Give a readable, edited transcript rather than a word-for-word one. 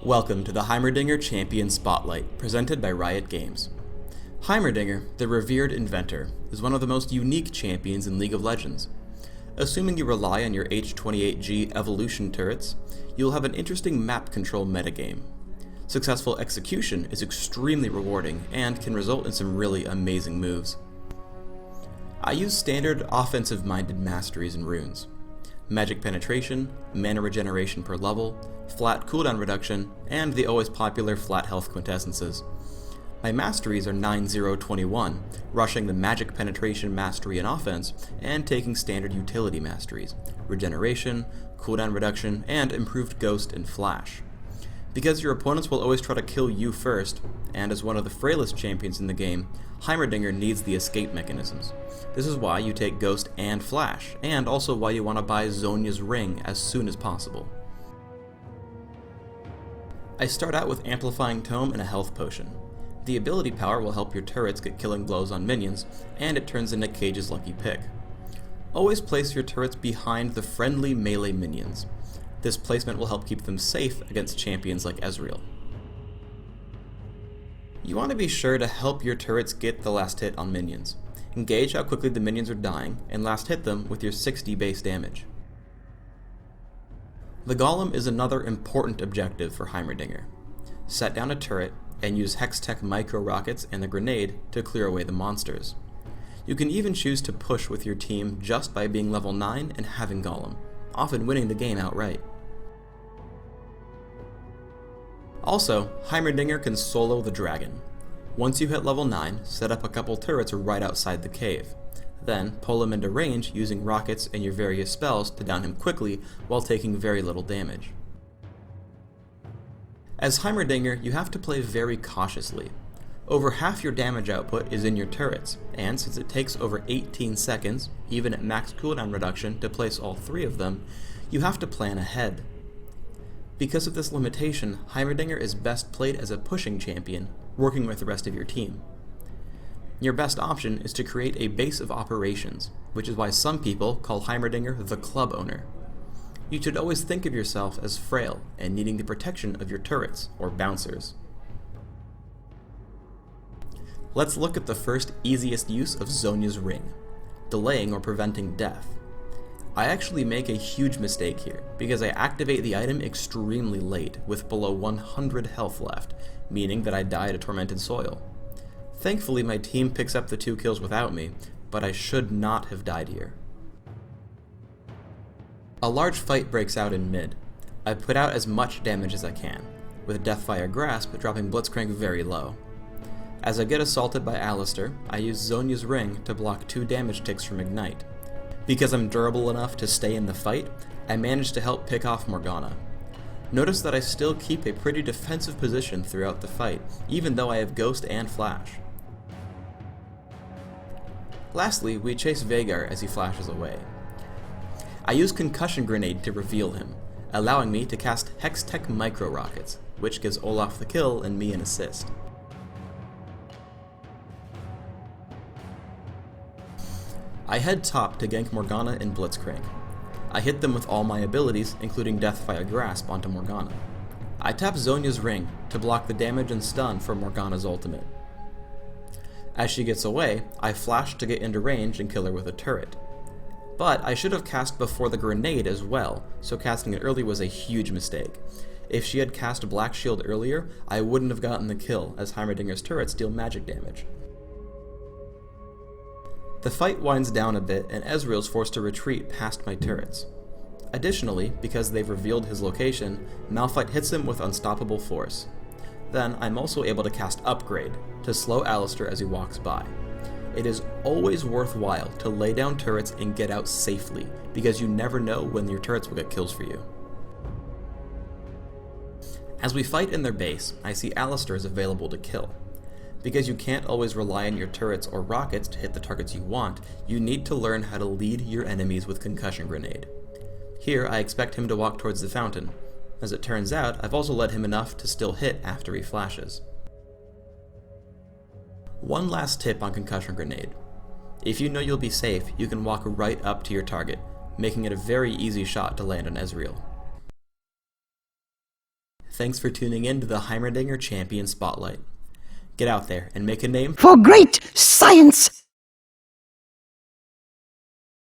Welcome to the Heimerdinger Champion Spotlight, presented by Riot Games. Heimerdinger, the revered inventor, is one of the most unique champions in League of Legends. Assuming you rely on your H28G evolution turrets, you'll have an interesting map control metagame. Successful execution is extremely rewarding and can result in some really amazing moves. I use standard offensive-minded masteries and runes. Magic penetration, mana regeneration per level, flat cooldown reduction, and the always popular flat health quintessences. My masteries are 9-0-21, rushing the magic penetration mastery in offense, and taking standard utility masteries, regeneration, cooldown reduction, and improved ghost and flash. Because your opponents will always try to kill you first, and as one of the frailest champions in the game, Heimerdinger needs the escape mechanisms. This is why you take Ghost and Flash, and also why you want to buy Zhonya's Ring as soon as possible. I start out with Amplifying Tome and a health potion. The ability power will help your turrets get killing blows on minions, and it turns into Cage's lucky pick. Always place your turrets behind the friendly melee minions. This placement will help keep them safe against champions like Ezreal. You want to be sure to help your turrets get the last hit on minions. Engage how quickly the minions are dying, and last hit them with your 60 base damage. The Golem is another important objective for Heimerdinger. Set down a turret, and use Hextech micro rockets and the grenade to clear away the monsters. You can even choose to push with your team just by being level 9 and having Golem, often winning the game outright. Also, Heimerdinger can solo the dragon. Once you hit level 9, set up a couple turrets right outside the cave. Then, pull him into range using rockets and your various spells to down him quickly while taking very little damage. As Heimerdinger, you have to play very cautiously. Over half your damage output is in your turrets, and since it takes over 18 seconds, even at max cooldown reduction, to place all three of them, you have to plan ahead. Because of this limitation, Heimerdinger is best played as a pushing champion, working with the rest of your team. Your best option is to create a base of operations, which is why some people call Heimerdinger the club owner. You should always think of yourself as frail and needing the protection of your turrets, or bouncers. Let's look at the first easiest use of Zhonya's Ring, delaying or preventing death. I actually make a huge mistake here, because I activate the item extremely late, with below 100 health left, meaning that I die to Tormented Soil. Thankfully my team picks up the 2 kills without me, but I should not have died here. A large fight breaks out in mid. I put out as much damage as I can, with Deathfire Grasp dropping Blitzcrank very low. As I get assaulted by Alistar, I use Zhonya's Ring to block 2 damage ticks from Ignite. Because I'm durable enough to stay in the fight, I manage to help pick off Morgana. Notice that I still keep a pretty defensive position throughout the fight, even though I have Ghost and Flash. Lastly, we chase Veigar as he flashes away. I use Concussion Grenade to reveal him, allowing me to cast Hextech Micro Rockets, which gives Olaf the kill and me an assist. I head top to gank Morgana and Blitzcrank. I hit them with all my abilities, including Deathfire Grasp onto Morgana. I tap Zhonya's Ring to block the damage and stun from Morgana's ultimate. As she gets away, I flash to get into range and kill her with a turret. But I should have cast before the grenade as well, so casting it early was a huge mistake. If she had cast Black Shield earlier, I wouldn't have gotten the kill, as Heimerdinger's turrets deal magic damage. The fight winds down a bit, and Ezreal's forced to retreat past my turrets. Additionally, because they've revealed his location, Malphite hits him with unstoppable force. Then I'm also able to cast Upgrade, to slow Alistar as he walks by. It is always worthwhile to lay down turrets and get out safely, because you never know when your turrets will get kills for you. As we fight in their base, I see Alistar is available to kill. Because you can't always rely on your turrets or rockets to hit the targets you want, you need to learn how to lead your enemies with Concussion Grenade. Here, I expect him to walk towards the fountain. As it turns out, I've also led him enough to still hit after he flashes. One last tip on Concussion Grenade. If you know you'll be safe, you can walk right up to your target, making it a very easy shot to land on Ezreal. Thanks for tuning in to the Heimerdinger Champion Spotlight. Get out there and make a name for great science!